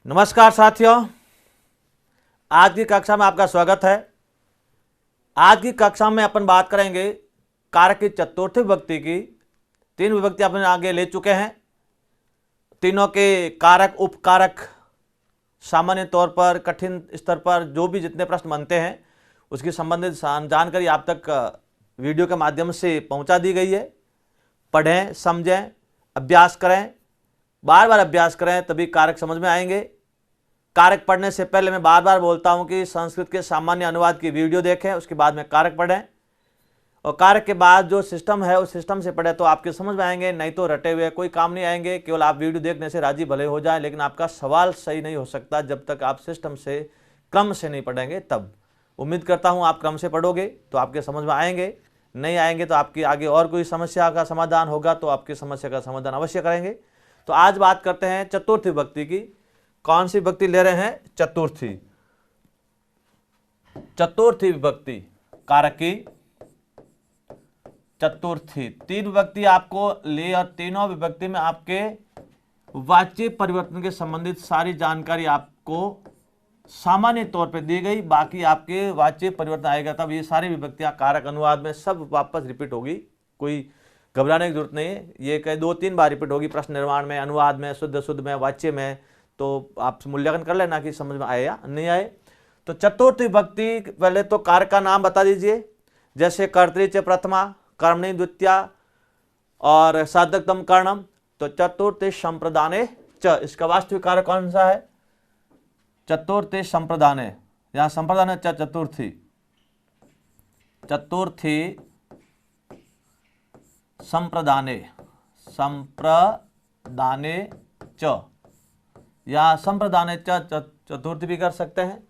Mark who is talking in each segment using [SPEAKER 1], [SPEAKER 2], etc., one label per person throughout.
[SPEAKER 1] नमस्कार साथियों, आज की कक्षा में आपका स्वागत है। आज की कक्षा में अपन बात करेंगे कारक की चतुर्थी विभक्ति की। तीन विभक्ति अपन आगे ले चुके हैं। तीनों के कारक, उपकारक, सामान्य तौर पर, कठिन स्तर पर जो भी जितने प्रश्न बनते हैं उसकी संबंधित जानकारी आप तक वीडियो के माध्यम से पहुंचा दी गई है। पढ़ें, समझें, अभ्यास करें, बार बार अभ्यास करें, तभी कारक समझ में आएंगे। कारक पढ़ने से पहले मैं बार बार बोलता हूं कि संस्कृत के सामान्य अनुवाद की वीडियो देखें, उसके बाद में कारक पढ़ें और कारक के बाद जो सिस्टम है उस सिस्टम से पढ़ें तो आपके समझ में आएंगे, नहीं तो रटे हुए कोई काम नहीं आएंगे। केवल आप वीडियो देखने से राजी भले हो जाए, लेकिन आपका सवाल सही नहीं हो सकता जब तक आप सिस्टम से, क्रम से नहीं पढ़ेंगे। तब उम्मीद करता हूँ आप क्रम से पढ़ोगे तो आपके समझ में आएंगे, नहीं आएंगे तो आपकी आगे और कोई समस्या का समाधान होगा तो आपकी समस्या का समाधान अवश्य करेंगे। तो आज बात करते हैं चतुर्थी विभक्ति की। कौन सी विभक्ति ले रहे हैं? चतुर्थी। चतुर्थी विभक्ति, कारक की चतुर्थी। तीन विभक्ति आपको ले और तीनों विभक्ति में आपके वाच्य परिवर्तन के संबंधित सारी जानकारी आपको सामान्य तौर पे दी गई। बाकी आपके वाच्य परिवर्तन आएगा तब ये सारी विभक्तियां कारक अनुवाद में सब वापस रिपीट होगी। कोई घबराने की जरूरत नहीं है। ये कई 2-3 बार रिपीट होगी, प्रश्न निर्माण में, अनुवाद में, शुद्ध में, वाच्य में। तो आप मूल्यांकन कर लेना कि समझ में आए या नहीं आए। तो चतुर्थी विभक्ति, पहले तो कारक का नाम बता दीजिए। जैसे कर्तरी च प्रथमा, कर्मणि द्वितीया और साधकतम कर्णम। तो चतुर्थी संप्रदाने च, इसका वास्तविक कारक कौन सा है? चतुर्थी संप्रदाने, यहां संप्रदाने च चतुर्थी, चतुर्थी संप्रदाने, संप्रदाने च, या संप्रदाने च चतुर्थी भी कर सकते हैं।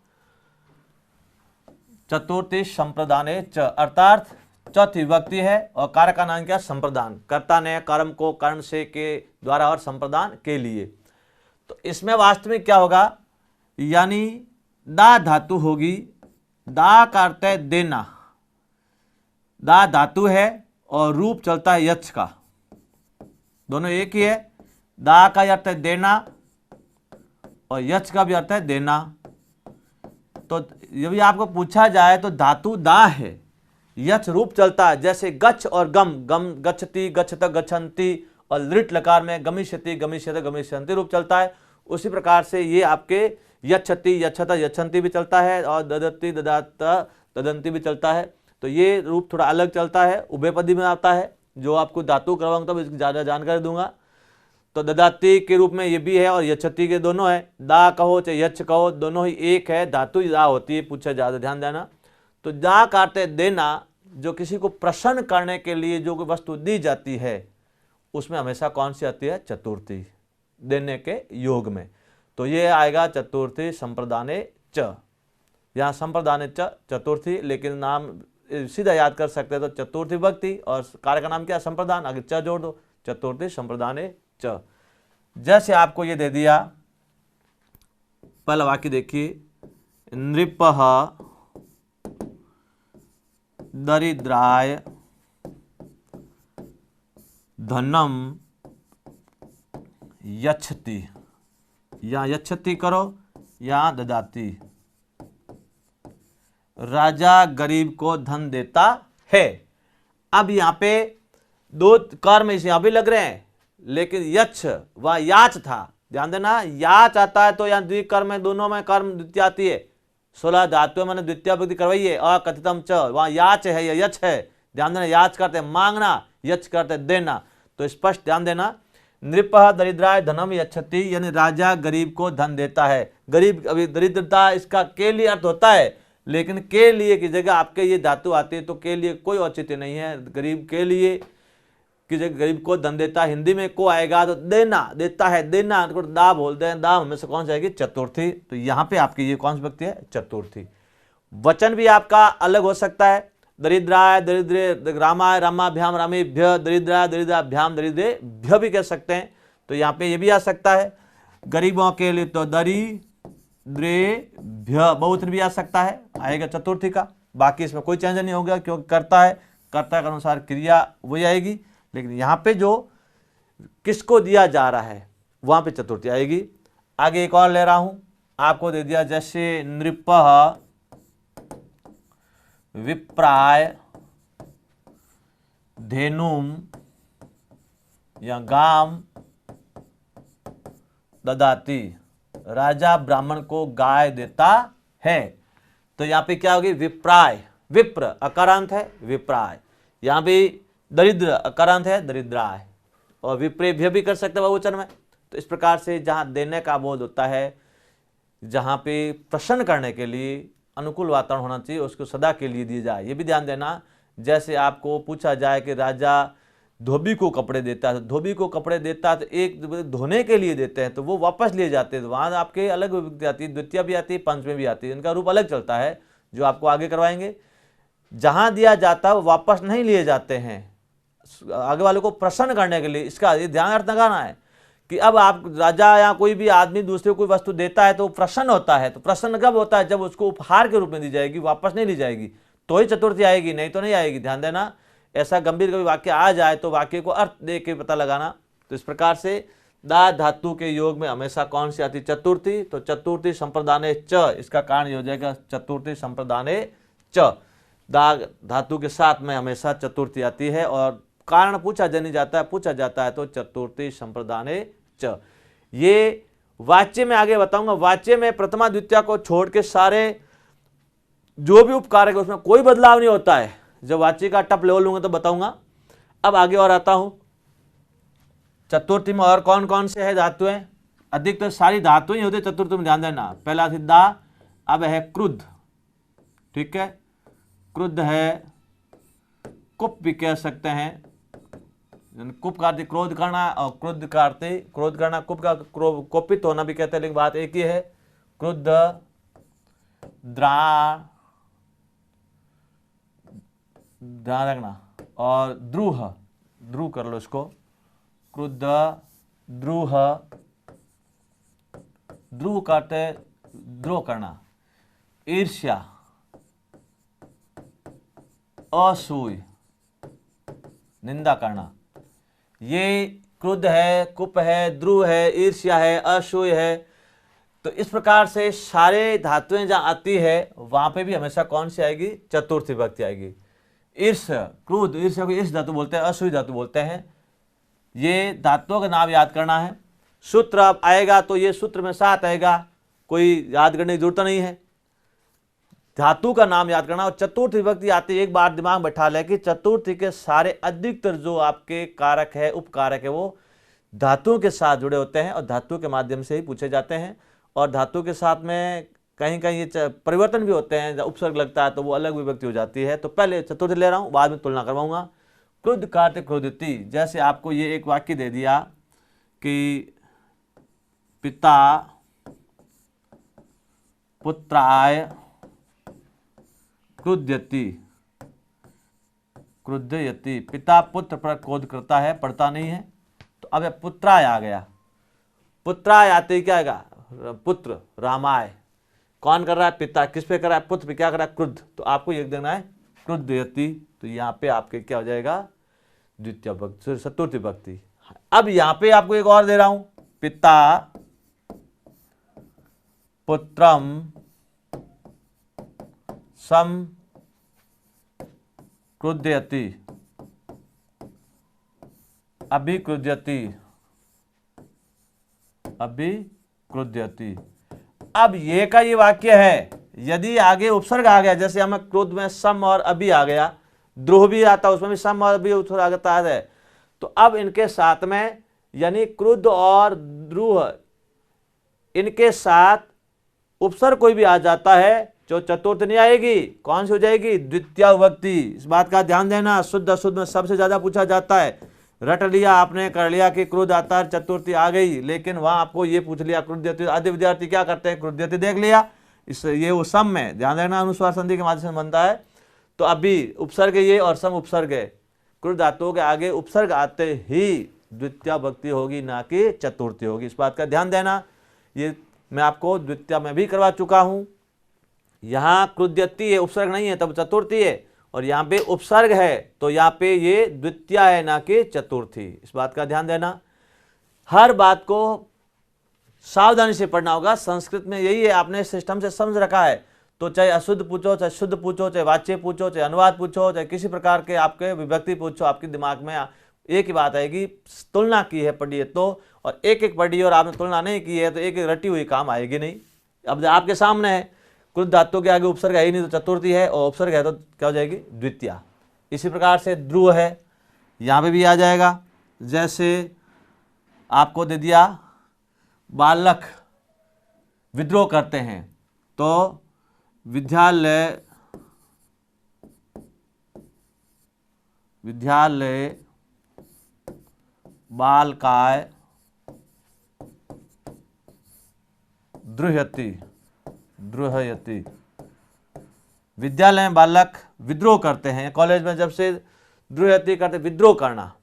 [SPEAKER 1] चतुर्थी संप्रदाने च अर्थात चौथी विभक्ति है और कारक का नाम क्या? संप्रदान। कर्ता ने कर्म को कर्ण से के द्वारा और संप्रदान के लिए। तो इसमें वास्तविक क्या होगा? यानी दा धातु होगी। दा का अर्थ है देना, दा धातु है और रूप चलता है यच का, दोनों एक ही है। दा का अर्थ है देना और यच का भी अर्थ है देना। तो यदि आपको पूछा जाए तो धातु दा है, यच रूप चलता है। जैसे गच्छ और गम, गम गच्छति, गच्छत गच्छन्ति, और लृट लकार में गमिष्यति, गमिष्यते, गमिष्यन्ति रूप चलता है। उसी प्रकार से ये आपके यच्छति, यच्छत, यच्छन्ति भी चलता है और ददति, ददात, ददंती भी चलता है। तो ये रूप थोड़ा अलग चलता है, उभयपदी में आता है। जो आपको धातु करवाऊंगा तब इसकी ज़्यादा जानकारी दूंगा। तो ददाती के रूप में ये भी है और यच्छति के दोनों है। दा कहो चाहे यच्छ कहो, दोनों ही एक है। धातु दा होती है, पूछा ज़्यादा ध्यान देना। तो दा का अर्थ है देना। जो किसी को प्रसन्न करने के लिए जो कोई वस्तु दी जाती है उसमें हमेशा कौन सी आती है? चतुर्थी, देने के योग में। तो ये आएगा चतुर्थी संप्रदाने च। यहाँ संप्रदाने च चतुर्थी, लेकिन नाम सीधा याद कर सकते हैं तो चतुर्थी विभक्ति और कारक का नाम क्या? संप्रदान, आगे च जोड़ दो, चतुर्थी संप्रदाने च। जैसे आपको ये दे दिया, पहला वाक्य देखिए, नृपः दरिद्राय धनम यच्छति, या यच्छति करो या ददाती। राजा गरीब को धन देता है। अब यहाँ पे दो कर्म इस यहाँ भी लग रहे हैं, लेकिन यच्छ व याच था। ध्यान देना, याच आता है तो यहाँ द्विकर्म में, दोनों में कर्म द्वितीय आती है। 16 धातुओं मैंने द्वितीय विभक्ति करवाई है। अकथितम च, वहां याच है या यच है। ध्यान देना, याच करते मांगना, यच करते देना। तो स्पष्ट ध्यान देना। नृपः दरिद्राय धनम यच्छति, यानी राजा गरीब को धन देता है। गरीब, अभी दरिद्रता इसका के लिए अर्थ होता है, लेकिन के लिए की जगह आपके ये धातु आती है तो के लिए कोई औचित्य नहीं है। गरीब के लिए की जगह गरीब को धन देता है। हिंदी में को आएगा तो देना, देता है, देना, तो दा बोलते हैं। दा में से कौन सी आएगी? चतुर्थी। तो यहाँ पे आपकी ये कौन सी विभक्ति है? चतुर्थी। वचन भी आपका अलग हो सकता है। दरिद्राय, दरिद्रे, रामाय, रामाभ्याम, रामेभ्य, दरिद्राय, दरिद्राभ्याम, दरिद्रेभ्य भी कह सकते हैं। तो यहाँ पे ये भी आ सकता है। गरीबों के लिए तो दरिद्रेभ्य बहुवचन भी आ सकता है, आएगा चतुर्थी का। बाकी इसमें कोई चेंज नहीं होगा क्योंकि कर्ता है, कर्ता के अनुसार क्रिया वही आएगी। लेकिन यहाँ पे जो किसको दिया जा रहा है वहां पे चतुर्थी आएगी। आगे एक और ले रहा हूं, आपको दे दिया जैसे नृपः विप्राय धेनुम या गाम ददाती, राजा ब्राह्मण को गाय देता है। तो यहां पे क्या होगी, विप्राय, विप्र अकारांत है विप्राय, यहां पे दरिद्र अकारांत है दरिद्राय, और विप्रेभ्य भी कर सकते हैं बहुवचन में। तो इस प्रकार से जहां देने का बोध होता है, जहां पे प्रसन्न करने के लिए अनुकूल वातावरण होना चाहिए, उसको सदा के लिए दिया जाए। ये भी ध्यान देना, जैसे आपको पूछा जाए कि राजा धोबी को कपड़े देता है, तो धोबी को कपड़े देता है तो एक धोने के लिए देते हैं तो वो वापस लिए जाते हैं, तो वहाँ आपके अलग विभक्ति आती है, द्वितीय भी आती है, पंचमी भी आती है, इनका रूप अलग चलता है जो आपको आगे करवाएंगे। जहाँ दिया जाता है वो वापस नहीं लिए जाते हैं, आगे वाले को प्रसन्न करने के लिए। इसका ध्यान अर्थ लगाना है कि अब आप राजा या कोई भी आदमी दूसरे को कोई वस्तु देता है तो प्रसन्न होता है। तो प्रसन्न कब होता है, जब उसको उपहार के रूप में दी जाएगी, वापस नहीं ली जाएगी, तो ही चतुर्थी आएगी, नहीं तो नहीं आएगी। ध्यान देना, ऐसा गंभीर कभी वाक्य आ जाए तो वाक्य को अर्थ दे के पता लगाना। तो इस प्रकार से दा धातु के योग में हमेशा कौन सी आती, चतुर्थी। तो चतुर्थी संप्रदाने च, इसका कारण ये हो जाएगा चतुर्थी संप्रदाने च, दा धातु के साथ में हमेशा चतुर्थी आती है, और कारण पूछा जाता है तो चतुर्थी संप्रदाने च। ये वाच्य में आगे बताऊंगा, वाच्य में प्रथमा द्वितीय को छोड़ के सारे जो भी उपकारक है उसमें कोई बदलाव नहीं होता है। जब वाच्य का टप लेवल लूंगा तो बताऊंगा। अब आगे और आता हूं, चतुर्थी में और कौन कौन से है धातुएं, अधिकतर सारी धातुएं होती है चतुर्थी में, ध्यान देना। पहला सिद्धा, अब है क्रुद्ध, ठीक है, क्रुद्ध है, कुप भी कह सकते हैं, कुप का अर्थ क्रोध करना, और क्रुद्ध का अर्थ क्रोध करना, कुप का कोपित होना भी कहते हैं, लेकिन बात एक ही है, क्रुद्ध, ध्यान रखना, और द्रूह, द्रूह कर लो इसको, क्रुद्ध, द्रूह, द्रूह का अर्थ है द्रोह करना, ईर्ष्या, असूय, निंदा करना। ये क्रुद्ध है, कुप है, द्रुह है, ईर्ष्या है, असूय है। तो इस प्रकार से सारे धातुएं जहां आती है वहां पे भी हमेशा कौन सी आएगी, चतुर्थी विभक्ति आएगी। ईर्ष, क्रोध, ईर्ष्या को ईर्ष धातु बोलते हैं, असूय धातु बोलते हैं। ये धातुओं का नाम याद करना है। सूत्र अब आएगा तो ये सूत्र में साथ आएगा, कोई याद करने की जरूरत नहीं है, धातु का नाम याद करना। और चतुर्थी विभक्ति आती है, एक बार दिमाग में बैठा ले कि चतुर्थी के सारे अधिकतर जो आपके कारक है, उपकारक है, वो धातुओं के साथ जुड़े होते हैं और धातु के माध्यम से ही पूछे जाते हैं। और धातु के साथ में कहीं कहीं ये परिवर्तन भी होते हैं, जब उपसर्ग लगता है तो वो अलग विभक्ति हो जाती है। तो पहले चतुर्थी ले रहा हूं, बाद में तुलना करवाऊंगा। क्रुद्ध का अर्थ क्रोधती, जैसे आपको ये एक वाक्य दे दिया कि पिता पुत्राय क्रुध्यति, क्रुद्धयति, पिता पुत्र पर क्रोध करता है, पढ़ता नहीं है। तो अब पुत्राय आ गया, पुत्राय आते ही क्या आएगा, पुत्र, रामाय, कौन कर रहा है, पिता, किस पे कर रहा है, पुत्र पे, क्या कर रहा है, क्रुद्ध। तो आपको ये देना है क्रुद्धयति। तो यहाँ पे आपके क्या हो जाएगा, द्वितीय विभक्ति, चतुर्थी विभक्ति। अब यहाँ पे आपको एक और दे रहा हूं, पिता पुत्रम सम क्रुध्यति, अभिक्रुध्यति, अभिक्रुध्यति। अब ये का ये वाक्य है, यदि आगे उपसर्ग आ गया, जैसे हमें क्रोध में सम और अभी आ गया, द्रोह भी आता है उसमें भी सम और अभी उपसर्ग आता है, तो अब इनके साथ में यानी क्रुद्ध और द्रोह, इनके साथ उपसर्ग कोई भी आ जाता है जो चतुर्थ नहीं आएगी, कौन सी हो जाएगी, द्वितीय विभक्ति। इस बात का ध्यान देना, शुद्ध अशुद्ध में सबसे ज्यादा पूछा जाता है। रट लिया आपने, कर लिया कि क्रोध आता है, चतुर्थी आ गई, लेकिन वहां आपको ये पूछ लिया क्रुध्यति। आधे विद्यार्थी क्या करते हैं, क्रुध्यति देख लिया, इस ये वो सम में, ध्यान देना, अनुस्वार संधि के माध्यम से बनता है। तो अभी उपसर्ग ये और सम उपसर्ग है, क्रुद्ध धातुओं के आगे उपसर्ग आते ही द्वितीय विभक्ति होगी, ना कि चतुर्थी होगी। इस बात का ध्यान देना, ये मैं आपको द्वितीय में भी करवा चुका हूं। यहाँ क्रुध्यति है, उपसर्ग नहीं है, तब चतुर्थी है, और यहाँ पे उपसर्ग है तो यहाँ पे ये द्वितीय है, ना कि चतुर्थी। इस बात का ध्यान देना, हर बात को सावधानी से पढ़ना होगा। संस्कृत में यही है, आपने सिस्टम से समझ रखा है। तो चाहे अशुद्ध पूछो, चाहे शुद्ध पूछो, चाहे वाच्य पूछो, चाहे अनुवाद पूछो, चाहे किसी प्रकार के आपके विभक्ति पूछो, आपके दिमाग में एक ही बात आएगी, तुलना की है पढ़िए तो, और एक एक पढ़िए और आपने तुलना नहीं की है तो एक एक रटी हुई काम आएगी नहीं। अब आपके सामने है, कुछ धातुओं के आगे उपसर्ग है ही नहीं तो चतुर्थी है, और उपसर्ग है तो क्या हो जाएगी, द्वितीया। इसी प्रकार से ध्रुव है, यहाँ पे भी आ जाएगा। जैसे आपको दे दिया बालक विद्रोह करते हैं, तो विद्यालय बालकाय द्रुह्यति। विद्यालय में बालक विद्रोह करते हैं, कॉलेज में जब से द्रुह्यति करते, विद्रोह करना,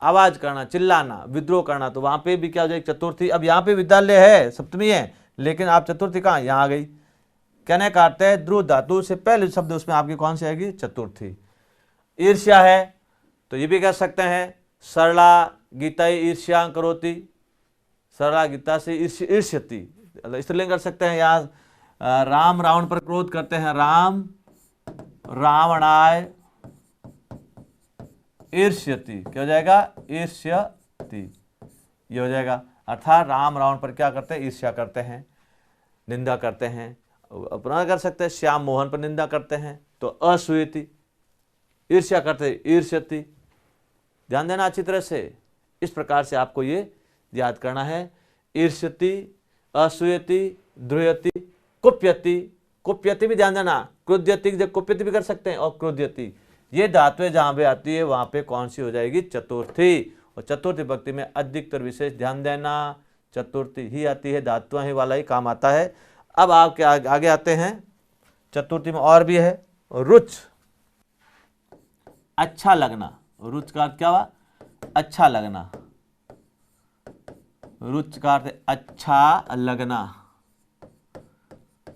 [SPEAKER 1] आवाज करना, चिल्लाना, विद्रोह करना, तो वहां पे भी क्या हो जाएगी, चतुर्थी। अब यहाँ पे विद्यालय है, सप्तमी है, लेकिन आप चतुर्थी कहाँ, यहाँ आ गई। कहने का अर्थ है ध्रुव धातु से पहले शब्द उसमें आपकी कौन सी आएगी, चतुर्थी। ईर्ष्या है तो ये भी कह सकते हैं सरला गीता ईर्ष्या करोति, सरला गीता से ईर्ष्यति, स्त्रीलिंग कर सकते हैं। यहाँ राम रावण पर क्रोध करते हैं, राम रावणाय ईर्ष्यति, क्या हो जाएगा, ईर्ष्यति, ये हो जाएगा। अर्थात राम रावण पर क्या करते हैं, ईर्ष्या करते हैं, निंदा करते हैं। अपना कर सकते हैं श्याम मोहन पर निंदा करते हैं तो असूयति, ईर्ष्या करते ईर्ष्यति। ध्यान देना अच्छी तरह से, इस प्रकार से आपको ये याद करना है। ईर्ष्यति, असूयति, ध्रुयति, कुप्यति। कुप्यति भी ध्यान देना, क्रुध्यति कुप्यति भी कर सकते हैं, और क्रुध्यति, ये धातुएं जहां पे आती है वहां पे कौन सी हो जाएगी, चतुर्थी। और चतुर्थी विभक्ति में अधिकतर विशेष ध्यान देना, चतुर्थी ही आती है, धातुओं ही वाला ही काम आता है। अब आपके आगे आते हैं, चतुर्थी में और भी है, रुच, अच्छा लगना। रुच का अर्थ क्या हुआ, अच्छा लगना। रुच का अर्थ अच्छा लगना।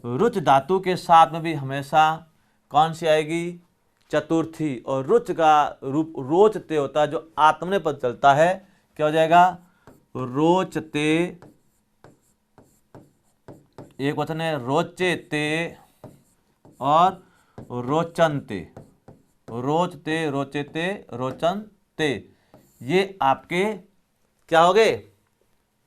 [SPEAKER 1] रुच धातु के साथ में भी हमेशा कौन सी आएगी, चतुर्थी। और रुच का रूप रोचते होता है, जो आत्मने पद चलता है, क्या हो जाएगा, रोचते, एक वचन है रोचेते और रोचनते, रोचते, रोचेते, रोचनते, ये आपके क्या हो गए,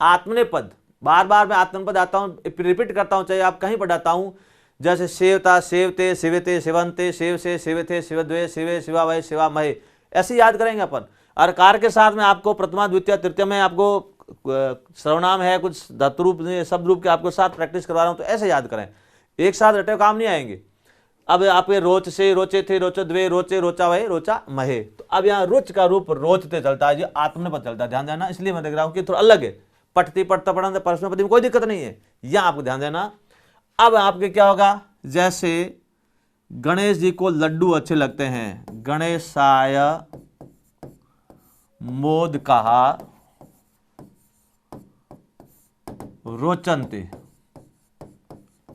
[SPEAKER 1] आत्मनेपद। बार बार मैं आत्मनेपद आता हूं, रिपीट करता हूं, चाहे आप कहीं पढ़ाता हूं। जैसे सेवता, सेवते, सेवते, सेवंते, सेव से, सेवथे, सेवद्वे, सेवे, शिवा वह, शिवा महे, ऐसे याद करेंगे अपन। और कार के साथ में आपको प्रथमा द्वितीय तृतीय में आपको सर्वनाम है, कुछ धातु रूप शब्द रूप के आपको साथ प्रैक्टिस करवा रहा हूं, तो ऐसे याद करें, एक साथ रटे काम नहीं आएंगे। अब आपके रोच से, रोचे थे, रोचद्वे, रोचे, रोचा वह, रोचा महे, तो अब यहाँ रुच का रूप रोचते चलता है, ये आत्मनेपद चलता है, ध्यान देना। इसलिए मैं देख रहा हूं कि थोड़ा अलग है, पठती पढ़ता पढ़ा परस्मैपदी में कोई दिक्कत नहीं है, यहाँ आपको ध्यान देना। अब आपके क्या होगा, जैसे गणेश जी को लड्डू अच्छे लगते हैं, गणेशाय मोदकाः रोचन्ते।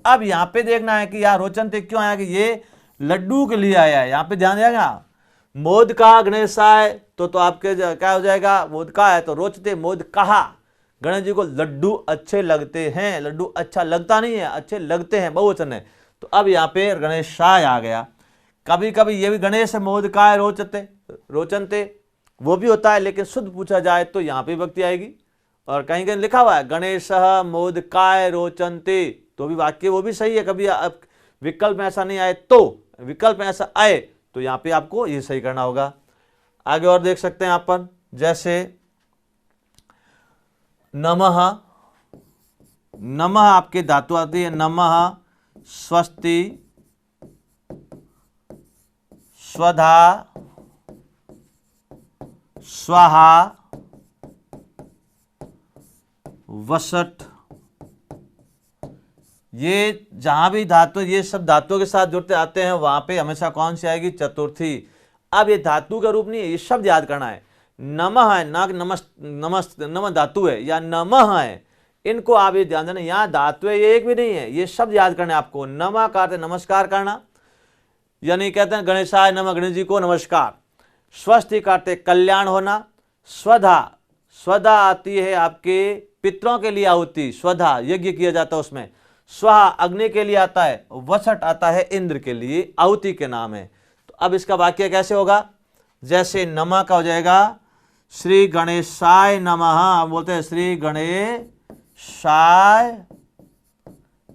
[SPEAKER 1] अब यहां पे देखना है कि यार रोचन्ते क्यों आया, कि ये लड्डू के लिए आया है, यहां पे ध्यान देगा। मोदकाः गणेशाय तो आपके क्या हो जाएगा, मोदका है तो रोचते मोदकाः, गणेश जी को लड्डू अच्छे लगते हैं। लड्डू अच्छा लगता नहीं है, अच्छे लगते हैं, बहुवचन है। तो अब यहाँ पे गणेशाय आ गया। कभी कभी ये भी गणेश मोदकाय रोचते, रोचनते, वो भी होता है, लेकिन शुद्ध पूछा जाए तो यहाँ पे विभक्ति आएगी। और कहीं कहीं लिखा हुआ है गणेशः मोदकाय रोचन्ते, तो भी वाक्य वो भी सही है। कभी विकल्प में ऐसा नहीं आए तो, विकल्प में ऐसा आए तो यहाँ पे आपको ये सही करना होगा। आगे और देख सकते हैं अपन, जैसे नमः, नमः आपके धातु आती है, नमः, स्वस्ति, स्वधा, स्वाहा, वसट, ये जहां भी धातु, ये सब धातुओं के साथ जुड़ते आते हैं, वहां पे हमेशा कौन सी आएगी, चतुर्थी। अब ये धातु का रूप नहीं है, ये शब्द याद करना है। नमः है ना, नमः धातु है या नमः है, इनको आप ये ध्यान देना। यहाँ धातु है ये एक भी नहीं है, ये शब्द याद करने आपको। नमः का अर्थ नमस्कार करना, यानी कहते हैं गणेशाय नमः, गणेश जी को नमस्कार। स्वस्ति का अर्थ कल्याण होना। स्वधा, स्वधा आती है आपके पितरों के लिए आहुति, स्वधा यज्ञ किया जाता है उसमें, स्वाहा अग्नि के लिए आता है, वसट आता है इंद्र के लिए, आहुति के नाम है। तो अब इसका वाक्य कैसे होगा, जैसे नमः का हो जाएगा श्री गणेशाय नमः, बोलते हैं श्री गणेशाय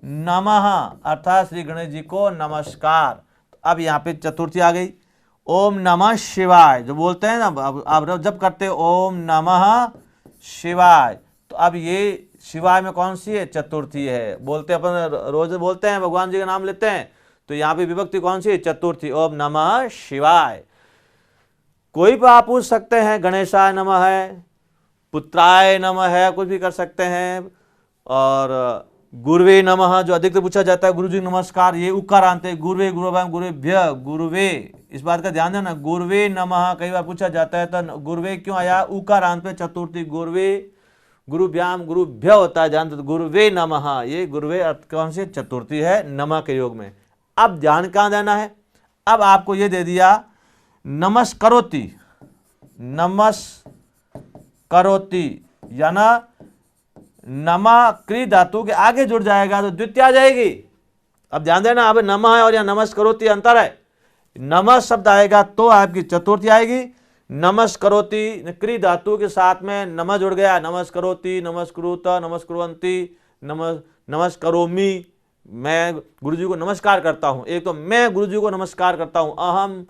[SPEAKER 1] नमः, अर्थात श्री गणेश जी को नमस्कार। तो अब यहाँ पे चतुर्थी आ गई, ओम नमः शिवाय, जो बोलते हैं ना, अब जब करते हैं ओम नमः शिवाय, तो अब ये शिवाय में कौन सी है, चतुर्थी है। बोलते हैं अपन रोज बोलते हैं, भगवान जी का नाम लेते हैं, तो यहाँ पे विभक्ति कौन सी है, चतुर्थी, ओम नमः शिवाय। कोई भी आप पूछ सकते हैं, गणेशाय नमः है, पुत्राय नमः है, कुछ भी कर सकते हैं। और गुरुवे नमः जो अधिकतर पूछा जाता है, गुरु जी नमस्कार, ये उकारांत है, गुरुवे गुरुभ्याम गुरुभ्य गुरुवे, इस बात का ध्यान देना, गुरुवे नमः कई बार पूछा जाता है, तो गुरुवे क्यों आया, उकारांत पे चतुर्थी, गुरुवे गुरुभ्याम गुरुभ्य होता है, ध्यान दो, गुरुवे नमः, ये गुरुवे कौन सी चतुर्थी है, नमः के योग में। अब ध्यान कहाँ देना है, अब आपको ये दे दिया नमस्करोति, नमस्करोति या ना नमा क्री धातु के आगे जुड़ जाएगा तो द्वितीय आ जाएगी। अब ध्यान देना, अब नमः है और यहाँ नमस्करोति अंतर है, नमः शब्द आएगा तो आपकी चतुर्थी आएगी, नमस्करोति क्री धातु के साथ में नमः जुड़ गया, नमस्करोति, नमस्कुरुत, नमस्कुर्वन्ति, नमस्करोमि, मैं गुरु जी को नमस्कार करता हूं। एक तो मैं गुरु जी को नमस्कार करता हूं, अहम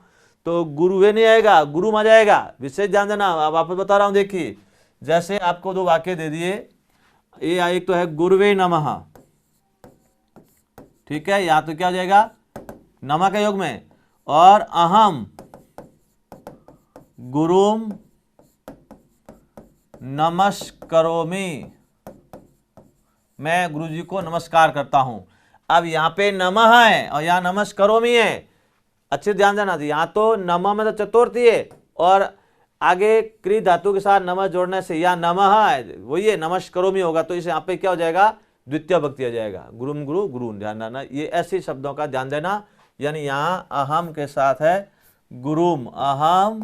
[SPEAKER 1] तो गुरुवे नहीं आएगा, गुरु आ जाएगा, विशेष ध्यान देना। अब वापस बता रहा हूं, देखिए जैसे आपको दो वाक्य दे दिए, ये एक तो है गुरुवे नमः, ठीक है, या तो क्या हो जाएगा नमः के योग में, और अहम गुरुम नमस्करोमि, मैं गुरु जी को नमस्कार करता हूं। अब यहाँ पे नमः है और यहाँ नमस्करोमि है, अच्छे ध्यान देना, यहाँ तो नमः में तो चतुर्थी है और आगे क्री धातु के साथ नमः जोड़ने से यहाँ नमः है, वही है नमस्करोमि होगा, तो इसे यहाँ पे क्या हो जाएगा, द्वितीय भक्ति आ जाएगा, गुरुम गुरु गुरु, ध्यान देना, ये ऐसे शब्दों का ध्यान देना। यानी यहाँ अहम के साथ है गुरुम, अहम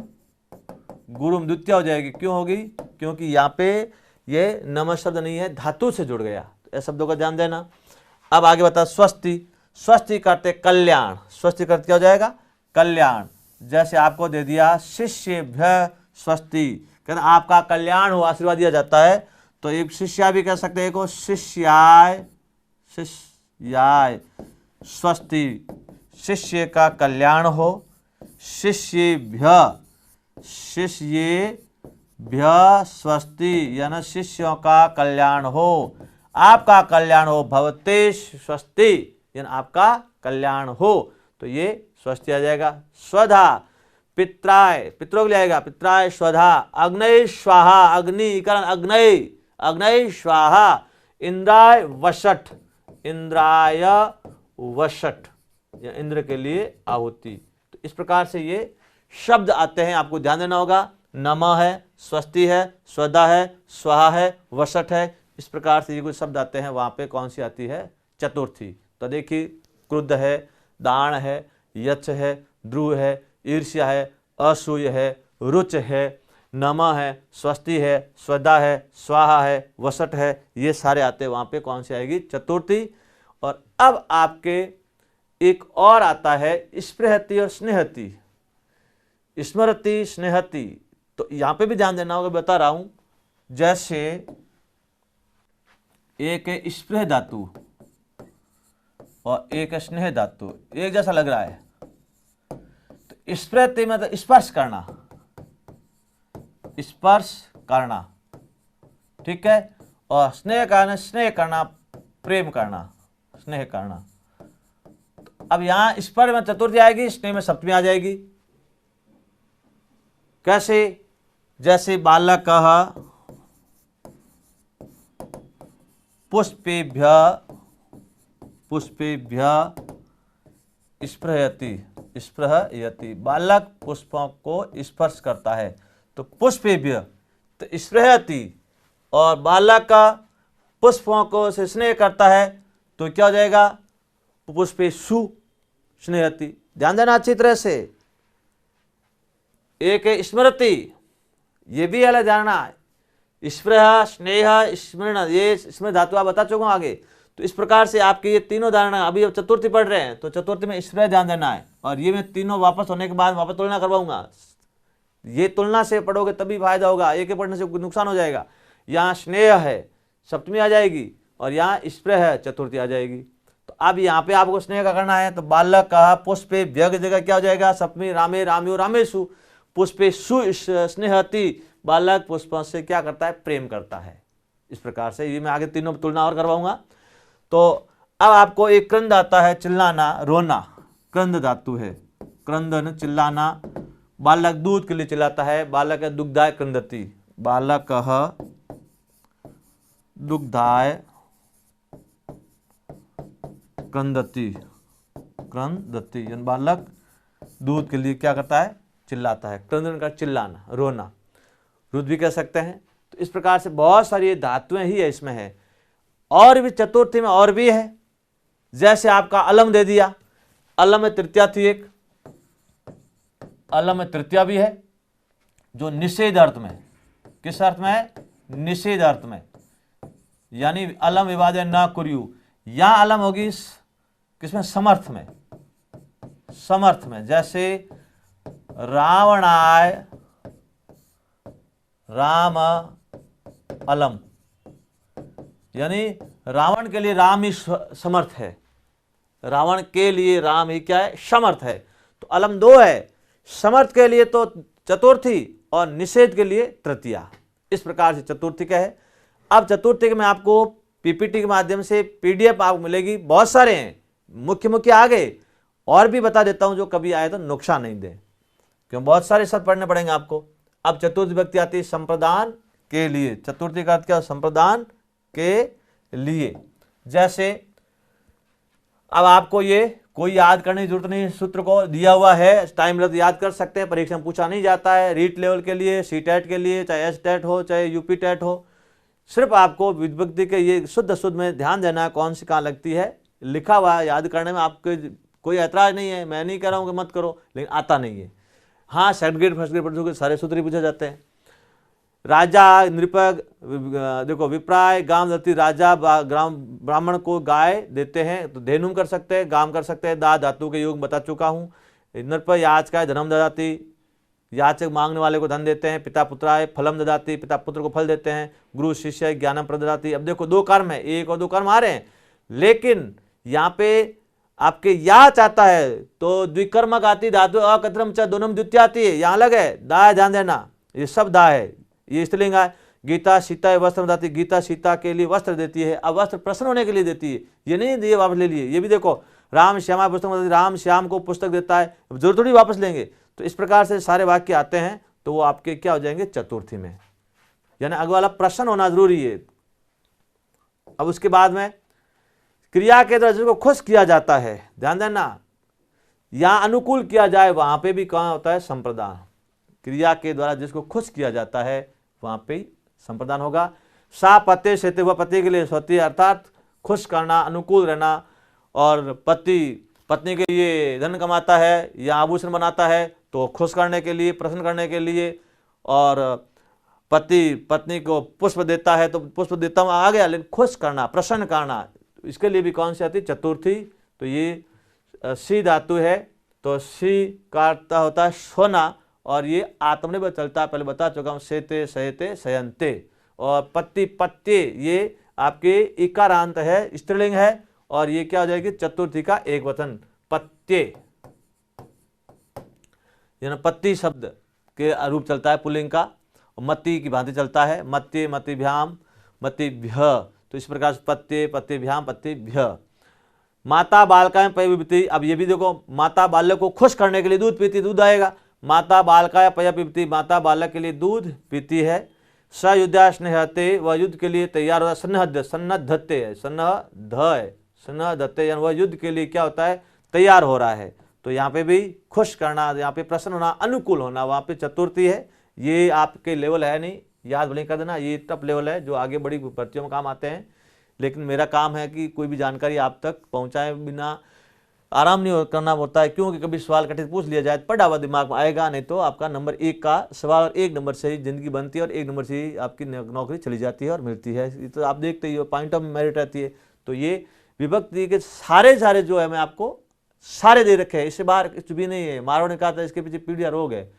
[SPEAKER 1] गुरुम, द्वितीय हो जाएगी, क्यों होगी, क्योंकि यहाँ पे ये नमः शब्द नहीं है, धातु से जुड़ गया, तो ऐसे शब्दों का ध्यान देना। अब आगे बता स्वस्ति, स्वस्ति करते कल्याण, स्वस्ति करते क्या हो जाएगा, कल्याण। जैसे आपको दे दिया शिष्येभ्य स्वस्ति, कहते आपका कल्याण हो, आशीर्वाद दिया जाता है, तो एक शिष्या भी कह सकते हैं को शिष्याय, शिष्याय स्वस्ति, शिष्य का कल्याण हो, शिष्येभ्य, शिष्येभ्य स्वस्ति, यानी शिष्यों का कल्याण हो, आपका कल्याण हो, भवते स्वस्ति, यानी आपका कल्याण हो, तो ये स्वस्ति आ जाएगा। स्वधा पित्राय, पितरों के लिए आएगा, पित्राय स्वधा, अग्नय स्वाहा, अग्नि करण अग्नय, अग्नय स्वाहा, इंद्राय वषट, इंद्राय वषट, या इंद्र के लिए आहुति। तो इस प्रकार से ये शब्द आते हैं, आपको ध्यान देना होगा, नमः है, स्वस्ति है, स्वधा है, स्वाहा है, वषट है, इस प्रकार से ये कुछ शब्द आते हैं, वहां पे कौन सी आती है, चतुर्थी। तो देखिए क्रुद्ध है, दान है, यच है, ध्रुव है, ईर्ष्या है, असूय है, रुच है, नमः है, स्वस्ति है, स्वधा है, स्वाहा है, वसट है, ये सारे आते हैं, वहां पे कौन सी आएगी, चतुर्थी। और अब आपके एक और आता है स्पृहति और स्नेहति, स्मृति स्नेहति, तो यहां पे भी ध्यान देना होगा, बता रहा हूं। जैसे एक है स्पृह धातु और एक है स्नेह धातु, एक जैसा लग रहा है, तो स्पृहति मतलब स्पर्श करना, स्पर्श करना, ठीक है, और स्नेह करना, स्नेह करना, प्रेम करना, स्नेह करना। तो अब यहां स्पर्श में चतुर्थी आएगी, स्नेह में सप्तमी आ जाएगी। कैसे, जैसे बालक पुष्पेभ्य, पुष्पेभ्य स्पृहयति, स्पृहयति, बालक पुष्पों को स्पर्श करता है, तो पुष्पेभ्य तो स्पृहयति, और बालक का पुष्पों को से स्नेह करता है, तो क्या हो जाएगा, पुष्पेषु स्नेहति। ध्यान देना अच्छी तरह से। एक है स्मृति, ये भी अलग जानना, स्पृह, स्नेह, स्मरण, ये इसमें धातु आप बता चुका हूं आगे। तो इस प्रकार से आपके ये तीनों धारणा, अभी अब चतुर्थी पढ़ रहे हैं तो चतुर्थी में स्पृह ध्यान देना है, और ये मैं तीनों वापस होने के बाद वापस तुलना करवाऊंगा। ये तुलना से पढ़ोगे तभी फायदा होगा, एक पढ़ने से नुकसान हो जाएगा। यहाँ स्नेह है सप्तमी आ जाएगी, और यहाँ स्पृह है चतुर्थी आ जाएगी। तो अब यहाँ पे आपको स्नेह का करना है, तो बालक कहा पुष्पे व्यग जगह क्या हो जाएगा, सप्तमी रामे राम्यो रामेशु, पुष्पे सु स्नेहति, बालक पुष्प से क्या करता है, प्रेम करता है। इस प्रकार से ये मैं आगे तीनों तुलना और करवाऊंगा। तो अब आपको एक क्रंद आता है, चिल्लाना, रोना, क्रंद धातु है, क्रंदन चिल्लाना। बालक दूध के लिए चिल्लाता है, बालक दुग्धाय क्रंदति, बालक दुग्धाय क्रंदति, क्रंदति यानी बालक दूध के लिए क्या करता है, चिल्लाता है। क्रंदन का चिल्लाना, रोना, रुद्र भी कह सकते हैं। तो इस प्रकार से बहुत सारी धातुएं ही है इसमें है, और भी चतुर्थी में और भी है। जैसे आपका अलम दे दिया, अलम में तृतीया थी एक, अलम में तृतीया भी है जो निषेध अर्थ में, किस अर्थ में है, निषेध अर्थ में, यानी अलम विवादे न कुर्यु। यहां अलम होगी किसमें, समर्थ में, समर्थ में। जैसे रावणाय राम अलम, यानी रावण के लिए राम ही समर्थ है, रावण के लिए राम ही क्या है, समर्थ है। तो अलम दो है, समर्थ के लिए तो चतुर्थी और निषेध के लिए तृतीया। इस प्रकार से चतुर्थी का है। अब चतुर्थी के में आपको पीपीटी के माध्यम से पीडीएफ आपको मिलेगी, बहुत सारे हैं, मुख्य मुख्य आगे और भी बता देता हूं जो कभी आए तो नुकसान नहीं दे, क्यों बहुत सारे शब्द पढ़ने पड़ेंगे आपको। अब चतुर्थी विभक्ति आती है संप्रदान के लिए, चतुर्थी का अर्थ क्या, संप्रदान के लिए। जैसे अब आपको ये कोई याद करने की जरूरत नहीं, सूत्र को दिया हुआ है, टाइम लग याद कर सकते हैं, परीक्षा में पूछा नहीं जाता है। रीट लेवल के लिए, सी टेट के लिए, चाहे एस टेट हो चाहे यूपी टेट हो, सिर्फ आपको विभक्ति के ये शुद्ध में ध्यान देना है, कौन सी कहाँ लगती है, लिखा हुआ है, याद करने में आपके कोई ऐतराज नहीं है, मैं नहीं कह रहा हूँ कि मत करो, लेकिन आता नहीं है। हाँ, सेकंड ग्रेड फर्स्ट ग्रेड पढ़ोगे सारे सूत्र ही पूछे जाते हैं। राजा, नृपक, देखो विप्राय, गाम दत्ती, राजा ग्राम ब्राह्मण को गाय देते हैं तो धेनुम कर सकते हैं, गाम कर सकते हैं, दा धातु के योग बता चुका हूँ। नृप याच का धनम ददाती, याचक मांगने वाले को धन देते हैं। पिता पुत्राय फलम ददाती, पिता पुत्र को फल देते हैं। गुरु शिष्य ज्ञानम प्रददाती। अब देखो दो कर्म है, एक और दो कर्म आ रहे हैं, लेकिन यहाँ पे आपके या चाहता है तो द्विकर्मक आती धातु अकत्रम च दोनों द्वितीय आती है, यहाँ अलग है, दा ध्यान देना, ये सब दा है, ये स्त्रीलिंग है। गीता सीता वस्त्र दाती, गीता सीता के लिए वस्त्र देती है। अब वस्त्र प्रसन्न होने के लिए देती है, ये नहीं दिए वापस ले लिए। ये भी देखो राम श्यामा पुस्तक, राम श्याम को पुस्तक देता है, जरूर थोड़ी वापस लेंगे। तो इस प्रकार से सारे वाक्य आते हैं, तो वो आपके क्या हो जाएंगे, चतुर्थी में, यानी अगला वाला प्रश्न होना जरूरी है। अब उसके बाद में क्रिया के द्वारा जिसको खुश किया जाता है, ध्यान देना, या अनुकूल किया जाए वहां पे भी कहाँ होता है, संप्रदान। क्रिया के द्वारा जिसको खुश किया जाता है वहां पे संप्रदान होगा। सा पते से वह पति के लिए सोती, अर्थात खुश करना, अनुकूल रहना। और पति पत्नी के लिए धन कमाता है या आभूषण बनाता है तो खुश करने के लिए, प्रसन्न करने के लिए। और पति पत्नी को पुष्प देता है तो पुष्प देता हूँ आ गया, लेकिन खुश करना, प्रसन्न करना, इसके लिए भी कौन सी आती है, चतुर्थी। तो ये सी धातु है, तो सी का अर्थ होता है सोना, और ये आत्मनिर्भर चलता है, पहले बता चुका हूँ, सेते सहते शयन्ते। और पत्ती पत्ते ये आपके इकारांत है, स्त्रीलिंग है, और ये क्या हो जाएगी, चतुर्थी का एक वचन, पत्ते, यानी पत्ती शब्द के रूप चलता है पुल्लिंग का, और मत्ती की भांति चलता है, मत्ते मतिभ्याम मतिभ्य। तो इस प्रकार से पत्ते पत्तेभ्याम पत्तेभ्य। माता बालकाएं पय पिबती। अब ये भी देखो, माता बालक को खुश करने के लिए दूध पीती, दूध आएगा। माता बालकाय पय पिबती, माता बालक के लिए दूध पीती है। स युद्धा स्नेहते, वह युद्ध के लिए तैयार होता है। सन्नद्ध, सन्नद्धते है, सन्नद्ध है, सन्नद्धते, यानी वह युद्ध के लिए क्या होता है, तैयार हो रहा है। तो यहाँ पे भी खुश करना, यहाँ पे प्रसन्न होना, अनुकूल होना, वहाँ पे चतुर्थी है। ये आपके लेवल है नहीं, याद भले कर देना, ये टफ लेवल है जो आगे बड़ी भर्तियों में काम आते हैं। लेकिन मेरा काम है कि कोई भी जानकारी आप तक पहुँचाए बिना आराम नहीं करना होता है, क्योंकि कभी सवाल कठिन पूछ लिया जाए पढ़ा हुआ दिमाग में आएगा, नहीं तो आपका नंबर 1 का सवाल और 1 नंबर से ही जिंदगी बनती है और 1 नंबर से ही आपकी नौकरी चली जाती है और मिलती है। ये तो आप देखते ही हो, पॉइंट ऑफ मेरिट रहती है। तो ये विभक्ति के सारे जो है मैं आपको सारे दे रखे हैं, इससे बाहर कुछ भी नहीं है। मारो ने कहा था इसके पीछे पीढ़िया रोग है।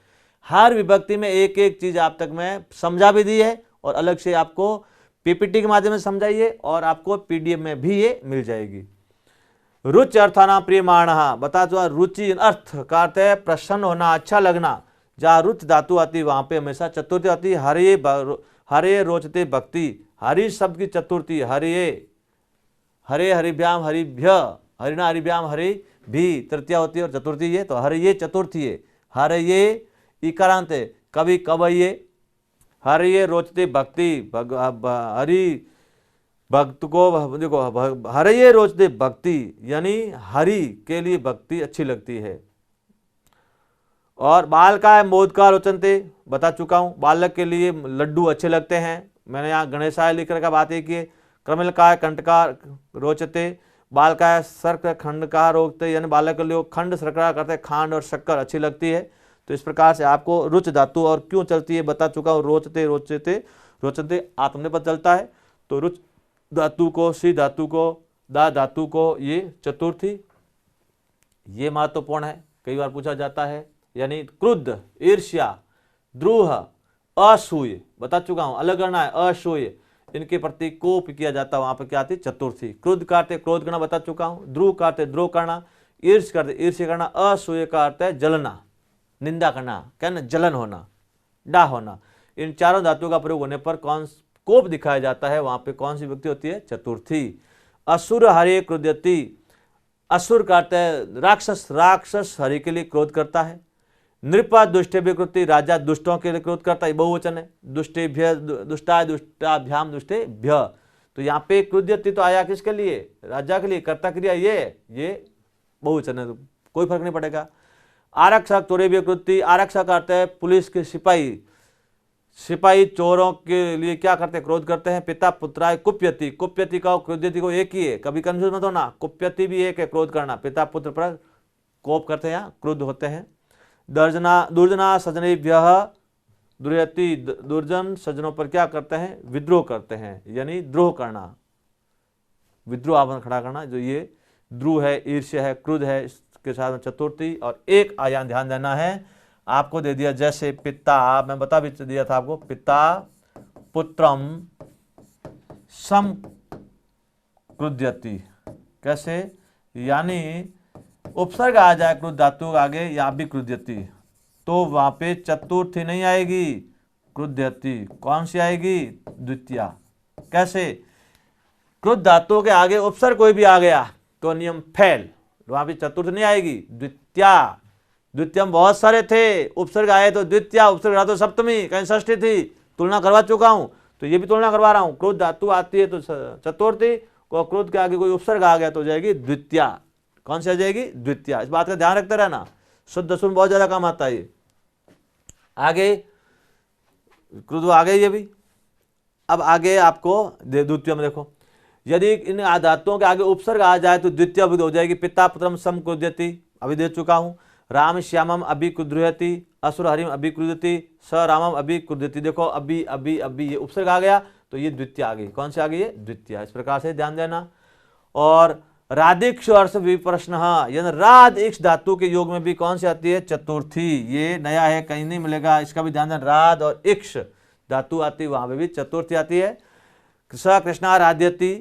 [SPEAKER 1] हर विभक्ति में एक एक चीज आप तक मैं समझा भी दी है और अलग से आपको पीपीटी के माध्यम से समझाइए और आपको पीडीएफ में भी ये मिल जाएगी। रुचि अर्थाना प्रियमाण, बता दो रुचि अर्थ का अर्थ है प्रसन्न होना, अच्छा लगना। जहाँ रुच धातु आती है वहां पे हमेशा चतुर्थी आती है। हरे रोचते भक्ति, हरि शब्द की चतुर्थी हरे हरिभ्याम हरिभ्य, हरिना हरिभ्याम हरि भी तृतीया होती है और चतुर्थी है, तो हर ये चतुर्थी है। हर ये इकारांत है, कभी कवये। हर ये रोचते भक्ति, हरि भक्त को देखो, हर ये रोचते भक्ति यानी हरि के लिए भक्ति अच्छी लगती है। और बाल का है मोद का रोचनते, बता चुका हूं, बालक के लिए लड्डू अच्छे लगते हैं। मैंने यहाँ गणेशाय लिख रखा, बात एक ही। क्रमिल का है कंटका रोचते, बाल का है सर्क खंड का रोकते, यानी बालक के लिए खंड शर्करा करते, खांड और शक्कर अच्छी लगती है। तो इस प्रकार से आपको रुच धातु और क्यों चलती है बता चुका हूँ। रोचते रोचते रोचते आत्मने पद चलता है, तो रुच धातु को, सी धातु को, दा धातु को, ये चतुर्थी, ये महत्वपूर्ण है, कई बार पूछा जाता है। यानी क्रुद्ध, ईर्ष्या, द्रोह, असूय, बता चुका हूं, अलग करना है, असूय, इनके प्रति कोप किया जाता है, वहां पर क्या आती है चतुर्थी। क्रुद्ध का अर्थ है क्रोध करना, बता चुका हूं। द्रोह का अर्थ है द्रोह करना, ईर्ष का अर्थ है ईर्ष्या करना, असूय का अर्थ है जलना, निंदा करना, कहना जलन होना, डा होना। इन चारों धातुओं का प्रयोग होने पर कौन कोप दिखाया जाता है, वहां पे कौन सी व्यक्ति होती है चतुर्थी। असुर हरे क्रोध्यति, असुर का अर्थ है राक्षस, राक्षस हरि के लिए क्रोध करता है। नृपा दुष्टे विकृति, राजा दुष्टों के लिए क्रोध करता है, बहुवचन है। दुष्टेभ्य दुष्टाय दुष्टाभ्याम दुष्टेभ्य, तो यहाँ पे क्रोध्यति तो आया किसके लिए, राजा के लिए, कर्ता क्रिया ये बहुवचन है, तो कोई फर्क नहीं पड़ेगा। आरक्षक चोरी विकृति, आरक्षक का अर्थ है पुलिस के सिपाही, सिपाही चोरों के लिए क्या करते हैं क्रोध करते हैं। पिता पुत्राय कुप्यति, कुप्यति का क्रोध्यति को एक ही है, कभी कंफ्यूज मत होना, कुप्यति भी एक है क्रोध करना, पिता पुत्र पर कोप करते हैं, क्रुद्ध होते हैं। दुर्जना सजनेभ्य दुर्यति, दुर्जन सज्जनों पर क्या करते हैं विद्रोह करते हैं, यानी द्रोह करना, विद्रोह आवन खड़ा करना, जो ये द्रोह है, ईर्ष्या है, क्रुद्ध है, इसके साथ में चतुर्थी। और एक आयाम ध्यान देना है, आपको दे दिया जैसे पिता, मैं बता भी दिया था आपको, पिता पुत्रम सम क्रुध्यति, कैसे, यानी उपसर्ग आ जाए क्रुद्ध धातु के आगे या भी क्रुध्यति, तो वहां पे चतुर्थी नहीं आएगी, क्रुध्यति कौन सी आएगी, द्वितीया। कैसे, क्रुद्ध धातु के आगे उपसर्ग कोई भी आ गया तो नियम फेल, वहां पे चतुर्थ नहीं आएगी, द्वितीया। द्वितीय बहुत सारे थे, उपसर्ग आए तो द्वितीया, उपसर्ग रहा तो सप्तमी, कहीं षष्ठी थी, तुलना करवा चुका हूं, तो ये भी तुलना करवा रहा हूं। क्रोध धातु आती है तो चतुर्थी, और क्रोध के आगे कोई उपसर्ग आ गया तो जाएगी द्वितीया। कौन सी आ जाएगी, द्वितीया। इस बात का ध्यान रखते रहना, शुद्ध शुद्ध बहुत ज्यादा काम आता है ये। आगे क्रोध आ गए ये भी। अब आगे आपको द्वितीय में देखो, यदि इन धातुओं के आगे उपसर्ग आ जाए तो द्वितीय हो जाएगी, पिता पुत्रम सम क्रुध्यति, अभी दे चुका हूं। राम श्यामम अभिक्रुध्यति, असुर हरिम अभिक्रुध्यति, स रामम अभिक्रुध्यति। देखो अभी अभी अभी ये उपसर्ग आ गया तो ये द्वितीय आ गई, कौन सी आ गई है, द्वितीय। इस प्रकार से ध्यान देना। और राधिक्ष अर्थ विप्रश्न, यानी राध इक्ष धातु के योग में भी कौन सी आती है, चतुर्थी। ये नया है, कहीं नहीं मिलेगा, इसका भी ध्यान देना। राध और इक्ष धातु आती है वहां पर भी चतुर्थी आती है। स कृष्णा राध्यति,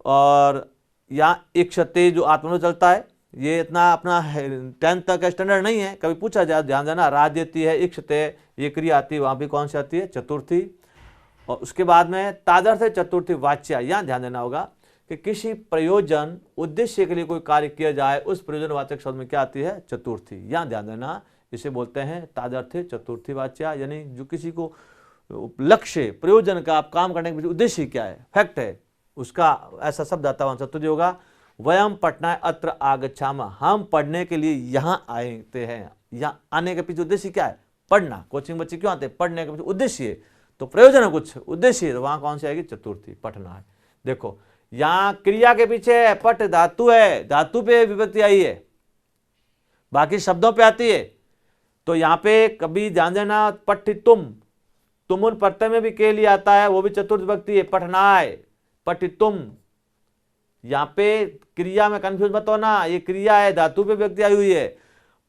[SPEAKER 1] और यहाँ इक्षते जो आत्मा चलता है, ये इतना अपना 10th तक का स्टैंडर्ड नहीं है, कभी पूछा जाए ध्यान देना। राध्यति है, इक्षते ये क्रिया आती है, वहां भी कौन सी आती है, चतुर्थी। और उसके बाद में तादर्थ है चतुर्थी वाच्या। यहाँ ध्यान देना होगा कि किसी प्रयोजन उद्देश्य के लिए कोई कार्य किया जाए, उस प्रयोजनवाचक शब्द में क्या आती है, चतुर्थी। यहाँ ध्यान देना, इसे बोलते हैं तादर्थ चतुर्थी वाच्या, यानी जो किसी को लक्ष्य प्रयोजन का आप काम करने के पीछे उद्देश्य क्या है, फैक्ट है, उसका ऐसा शब्द आता है चतुर्थी होगा। वयम पटना अत्र आगच्छाम, हम पढ़ने के लिए यहाँ आते हैं। यहाँ आने के पीछे उद्देश्य क्या है, पढ़ना। कोचिंग बच्चे क्यों आते हैं, पढ़ने के पीछे उद्देश्य है, तो प्रयोजन है कुछ उद्देश्य है, तो वहां कौन सी आएगी, चतुर्थी, पढ़ना है। देखो यहां क्रिया के पीछे है, पट धातु है, धातु पे विभक्ति आई है, बाकी शब्दों पे आती है। तो यहां पे कभी ध्यान देना, पठितुम, तुमुन प्रत्यय में भी के लिए आता है, वो भी चतुर्थ विभक्ति है, पठनाय, पठितुम। यहां पे क्रिया में कंफ्यूज मत होना, ये क्रिया है, धातु पे विभक्ति आई हुई है।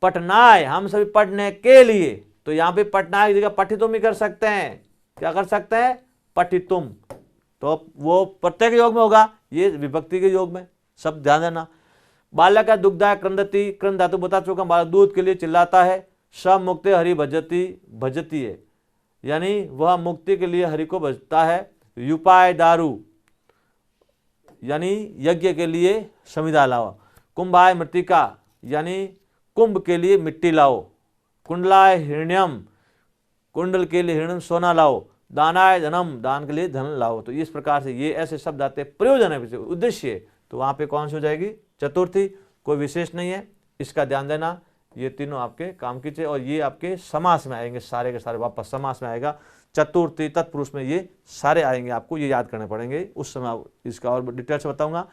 [SPEAKER 1] पठनाय, हम सभी पढ़ने के लिए, तो यहां पे पठनाय की जगह पठितुम ही कर सकते हैं। क्या कर सकते हैं? पठितुम। तो वो प्रत्यय के योग में होगा, ये विभक्ति के योग में, सब ध्यान देना। बालक का दुग्धा क्रंदती, क्रंद धातु बता चुका, बालक दूध के लिए चिल्लाता है। सब मुक्ति हरि भजती, भजती है, यानी वह मुक्ति के लिए हरि को भजता है। युपाय दारू, यानी यज्ञ के लिए समिधा लाओ। कुंभाय मृतिका, यानी कुंभ के लिए मिट्टी लाओ। कुंडलाय हिरण्यम, कुंडल के लिए हिरण्यम सोना लाओ। दानाय धनम, दान के लिए धन लाओ। तो इस प्रकार से ये ऐसे शब्द आते हैं, प्रयोजन है, उद्देश्य है, तो वहां पे कौन सी हो जाएगी? चतुर्थी, कोई विशेष नहीं है, इसका ध्यान देना। ये तीनों आपके काम की चाहिए, और ये आपके समास में आएंगे, सारे के सारे वापस समास में आएगा। चतुर्थी तत्पुरुष में ये सारे आएंगे, आपको ये याद करने पड़ेंगे, उस समय इसका और डिटेल से बताऊंगा।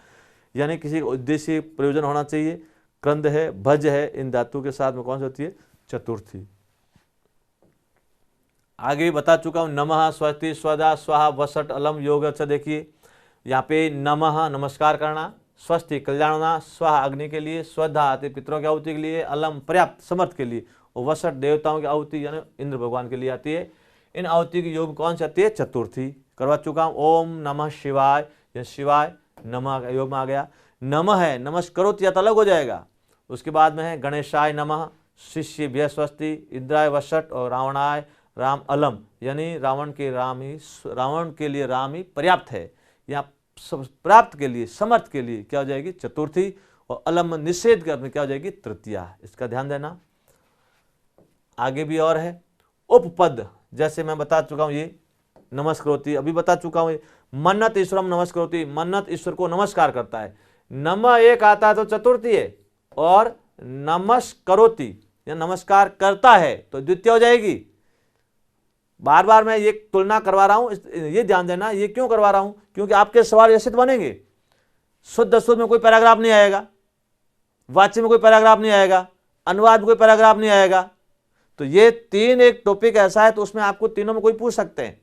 [SPEAKER 1] यानी किसी उद्देश्य प्रयोजन होना चाहिए। क्रंद है, भज है, इन धातु के साथ में कौन सी होती है? चतुर्थी। आगे भी बता चुका हूं, नमः, स्वस्ति, स्वदा, स्वाहा, वसट, अलम, योग। अच्छा देखिए यहाँ पे नमः नमस्कार करना, स्वस्ति कल्याण होना, स्वाहा अग्नि के लिए, स्वधा आती पितरों की आहुति के लिए, अलम पर्याप्त समर्थ के लिए, और वसट देवताओं की आहुति यानी इंद्र भगवान के लिए आती है। इन आहुति की योग कौन सी आती है? चतुर्थी करवा चुका हूं। ओम नमः शिवाय, यह शिवाय नमः योग में आ गया। नमः है, नमस्करोति या तो अलग हो जाएगा। उसके बाद में है गणेशाय नमः, शिष्येभ्यः स्वस्ति, इंद्राय वसट, और रावणाय राम अलम, यानी रावण के लिए राम ही पर्याप्त है, या प्राप्त के लिए, समर्थ के लिए क्या हो जाएगी? चतुर्थी। और अलम निषेध करने क्या हो जाएगी? तृतीया। इसका ध्यान देना। आगे भी और है उपपद, जैसे मैं बता चुका हूं, ये नमस्करोति अभी बता चुका हूं। मन्नत ईश्वरम नमस्करोति, मन्नत ईश्वर को नमस्कार करता है। नमः एक आता है तो चतुर्थी है, और नमस्करोति या नमस्कार करता है तो द्वितीय हो जाएगी। बार बार मैं ये तुलना करवा रहा हूं, ये ध्यान देना। ये क्यों करवा रहा हूं? क्योंकि आपके सवाल ऐसे तो बनेंगे, शुद्ध अशुद्ध में कोई पैराग्राफ नहीं आएगा, वाच्य में कोई पैराग्राफ नहीं आएगा, अनुवाद में कोई पैराग्राफ नहीं आएगा। तो ये तीन एक टॉपिक ऐसा है, तो उसमें आपको तीनों में कोई पूछ सकते हैं।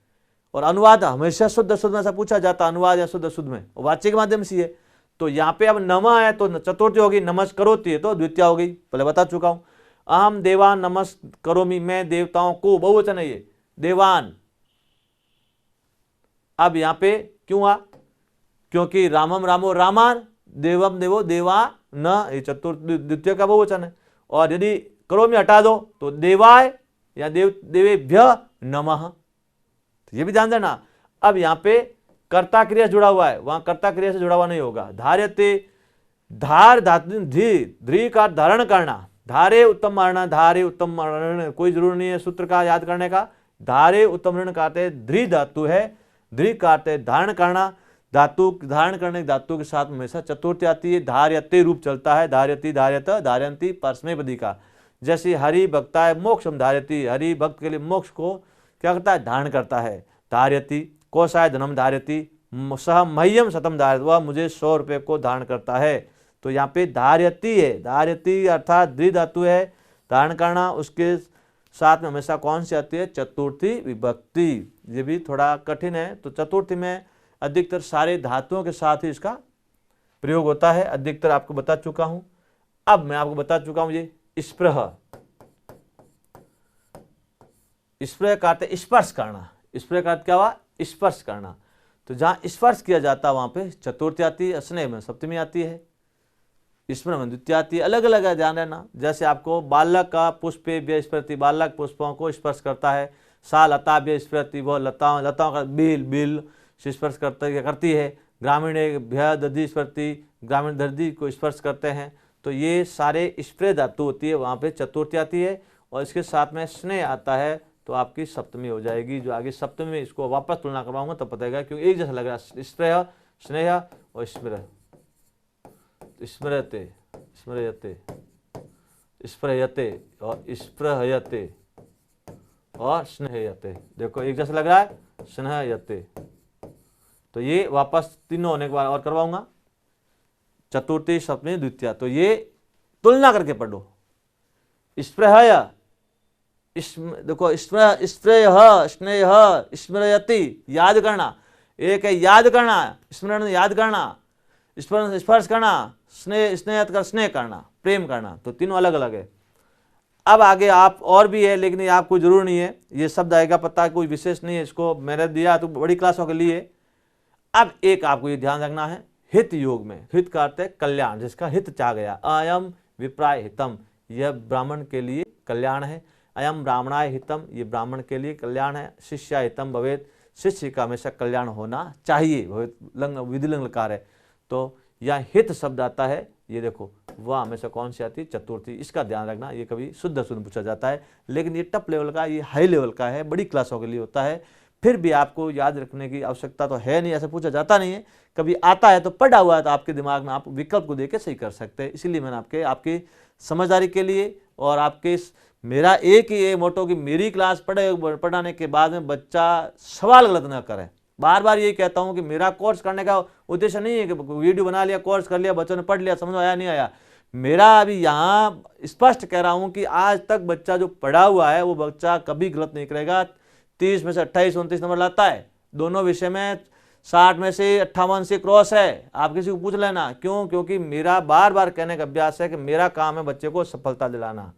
[SPEAKER 1] और अनुवाद हमेशा शुद्ध अशुद्ध में ऐसा पूछा जाता, अनुवाद या शुद्ध अशुद्ध में, और वाच्य के माध्यम से है। तो यहाँ पे अब नमः है तो चतुर्थी होगी, नमस्करोति है तो द्वितीय हो गई, पहले बता चुका हूं। अहम देवान नमस्करोमि, मैं देवताओं को, बहुवचन है ये, देवान। अब यहां पे क्यों आ? क्योंकि रामम रामो रामान, देवम देवो देवा न, ये चतुर्थ द्वितीय का बहुवचन है। और यदि करोमि हटा दो तो देवाय या देवेभ्य नमः, तो ये भी ध्यान देना। अब यहां पे कर्ता क्रिया से जुड़ा हुआ है, वहां कर्ता क्रिया से जुड़ा हुआ नहीं होगा। धार्यते, धार धातु धी का धारण करना, धारे उत्तम मारना, धारे उत्तम मारण, कोई जरूर नहीं है सूत्र का याद करने का। धारे उत्तम ऋण काते ध्री धातु है, ध्री काते धारण करना, धातु धारण करने की धातु के साथ हमेशा चतुर्थी आती है। धार्यते रूप चलता है, धार्यति धार्यत धार्यंती परस्मैपदी का। जैसे हरि भक्ताय मोक्षम धार्यति, हरि भक्त के लिए मोक्ष को क्या करता है? धारण करता है। धार्यति कोशाय धनम धार्यति, सह मह्यम शतम धार्यत, वह मुझे 100 रुपये को धारण करता है। तो यहाँ पे धार्यति है, धार्यति अर्थात द्वि धातु है, धारण करना, उसके साथ में हमेशा कौन सी आती है? चतुर्थी विभक्ति। ये भी थोड़ा कठिन है, तो चतुर्थी में अधिकतर सारे धातुओं के साथ ही इसका प्रयोग होता है, अधिकतर आपको बता चुका हूं। अब मैं आपको बता चुका हूं ये स्पृह, स्पृह का अर्थ स्पर्श करना, स्पृह का अर्थ क्या हुआ? स्पर्श करना। तो जहां स्पर्श किया जाता है वहां पे चतुर्थी आती है, स्नेह में सप्तमी आती है, स्मरण में द्वितीय आती है, अलग अलग है, ध्यान रहना। जैसे आपको बालक का पुष्पे स्पृति, बालक पुष्पों को स्पर्श करता है। सा लता स्पृति, वो लताओं का बिल से स्पर्श करती है। ग्रामीण भ्य दधि स्पृति, ग्रामीण दर्दी को स्पर्श करते हैं। तो ये सारे स्प्रे धातु होती है, वहाँ पे चतुर्थी आती है, और इसके साथ में स्नेह आता है तो आपकी सप्तमी हो जाएगी। जो आगे सप्तमी में इसको वापस तुलना करवाऊंगा तब पता है, क्योंकि एक जैसा लग रहा है स्प्रेह, स्नेह और स्मृह, स्मृते, स्मृयते, स्प्रयते और स्प्रहयते और स्नेहयते। देखो एक जैसा लग रहा है, स्नेहयते। तो ये वापस तीनों होने के बाद और करवाऊंगा, चतुर्थी सप्तमी द्वितीया। तो ये तुलना करके पढ़ो। स्पृहय, देखो स्प्रेय, स्नेह, स्मृयति, याद करना। एक है याद करना, स्मरण याद करना, स्पर्श करना, स्नेह करना, प्रेम करना। तो तीनों अलग अलग है। अब आगे आप और भी है, लेकिन ये आपको जरूर नहीं है, ये शब्द आएगा पता, कोई विशेष नहीं है, इसको मैंने दिया तो बड़ी क्लासों के लिए। अब एक आपको ये ध्यान रखना है, हित योग में, हित का अर्थ है कल्याण, जिसका हित चाह गया। अयम विप्राय हितम, यह ब्राह्मण के लिए कल्याण है। अयम ब्राह्मणाय हितम, ये ब्राह्मण के लिए कल्याण है। शिष्या हितम भवेत, शिष्य का हमेशा कल्याण होना चाहिए। भवेत विधिलिंग लकार है, तो यह हित शब्द आता है। ये देखो वह हमेशा कौन सी आती है, चतुर्थी। इसका ध्यान रखना, ये कभी शुद्ध पूछा जाता है, लेकिन ये टप लेवल का, ये हाई लेवल का है, बड़ी क्लासों के लिए होता है। फिर भी आपको याद रखने की आवश्यकता तो है नहीं, ऐसा पूछा जाता नहीं है। कभी आता है तो पढ़ा हुआ है तो आपके दिमाग में आप विकल्प को देकर सही कर सकते हैं। इसीलिए मैंने आपकी समझदारी के लिए और आपके मेरा एक ही ये मोटो कि मेरी क्लास पढ़ाने के बाद में बच्चा सवाल गलत ना करे। बार बार यही कहता हूं कि मेरा कोर्स करने का उद्देश्य नहीं है कि वीडियो बना लिया, कोर्स कर लिया, बच्चों ने पढ़ लिया, समझ आया नहीं आया। मेरा अभी यहाँ स्पष्ट कह रहा हूं कि आज तक बच्चा जो पढ़ा हुआ है वो बच्चा कभी गलत नहीं करेगा। 30 में से 28-29 नंबर लाता है, दोनों विषय में 60 में से 58 से क्रॉस है। आप किसी को पूछ लेना क्यों, क्योंकि मेरा बार बार कहने का अभ्यास है कि मेरा काम है बच्चे को सफलता दिलाना,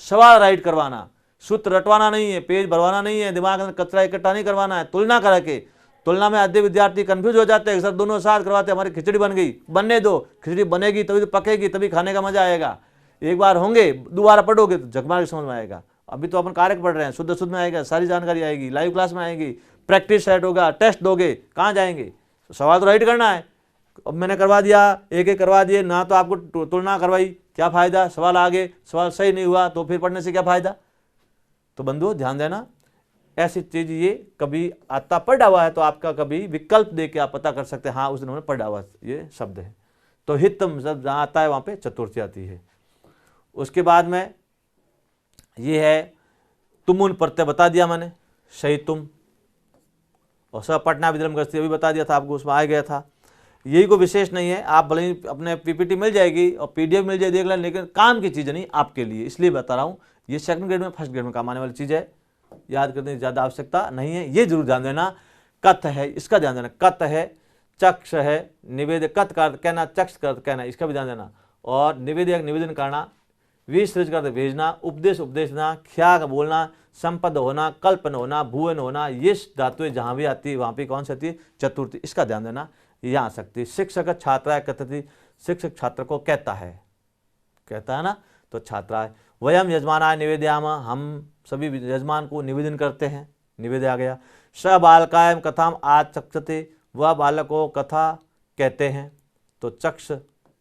[SPEAKER 1] सवाल राइट करवाना, सूत्र रटवाना नहीं है, पेज भरवाना नहीं है, दिमाग में कचरा इकट्ठा नहीं करवाना है। तुलना करके, तुलना में आधे विद्यार्थी कंफ्यूज हो जाते हैं, सर दोनों साथ करवाते हमारी खिचड़ी बन गई, बनने दो, खिचड़ी बनेगी तभी तो पकेगी, तभी खाने का मजा आएगा। एक बार होंगे, दोबारा पढ़ोगे तो झकमार के समझ में आएगा। अभी तो अपन कार्य पढ़ रहे हैं, शुद्ध में आएगा, सारी जानकारी आएगी, लाइव क्लास में आएगी, प्रैक्टिस सेट होगा, टेस्ट दोगे, कहाँ जाएंगे। सवाल तो राइट करना है। अब मैंने करवा दिया, एक एक करवा दिए ना, तो आपको तुलना करवाई, क्या फायदा, सवाल आगे, सवाल सही नहीं हुआ तो फिर पढ़ने से क्या फायदा। तो बंधुओं ध्यान देना, ऐसी चीज ये कभी आता पढ़ा हुआ है तो आपका कभी विकल्प दे के आप पता कर सकते हैं, हाँ उस दिन पढ़ा हुआ ये शब्द है। तो हितम शब्द जहां आता है वहां पे चतुर्थी आती है। उसके बाद में ये है तुमुन प्रत्यय बता दिया मैंने, सही तुम, और सब पटना विद्रम ग्रस्ती अभी बता दिया था आपको, उसमें आ गया था। यही कोई विशेष नहीं है, आप भले ही अपने पीपीटी मिल जाएगी और पीडीएफ मिल जाएगी, देख लें, लेकिन काम की चीज़ नहीं आपके लिए, इसलिए बता रहा हूँ। ये सेकंड ग्रेड में फर्स्ट ग्रेड में काम आने वाली चीज़ है, याद करने की ज़्यादा आवश्यकता नहीं है। ये जरूर ध्यान देना, कथ है, इसका ध्यान देना, कथ है, चक्ष है, निवेद, कथ का कहना, चक्ष का कहना, इसका भी ध्यान देना। और निवेदक निवेदन करना, विसृज कर भेजना, उपदेश उपदेशना, ख्या का बोलना, संपद होना, कल्पन होना, भुवन होना, ये धातुएं जहां भी आती है वहां पे कौन सी आती है, चतुर्थी। इसका ध्यान देना, यहाँ आ सकती है। शिक्षक छात्रा कथति, शिक्षक छात्र को कहता है ना, तो छात्रा। वयम यजमानाय निवेदयाम, हम सभी यजमान को निवेदन करते हैं, निवेद आ गया। स बालकायम कथाम आचक्षते, वह बालक को कथा कहते हैं, तो चक्ष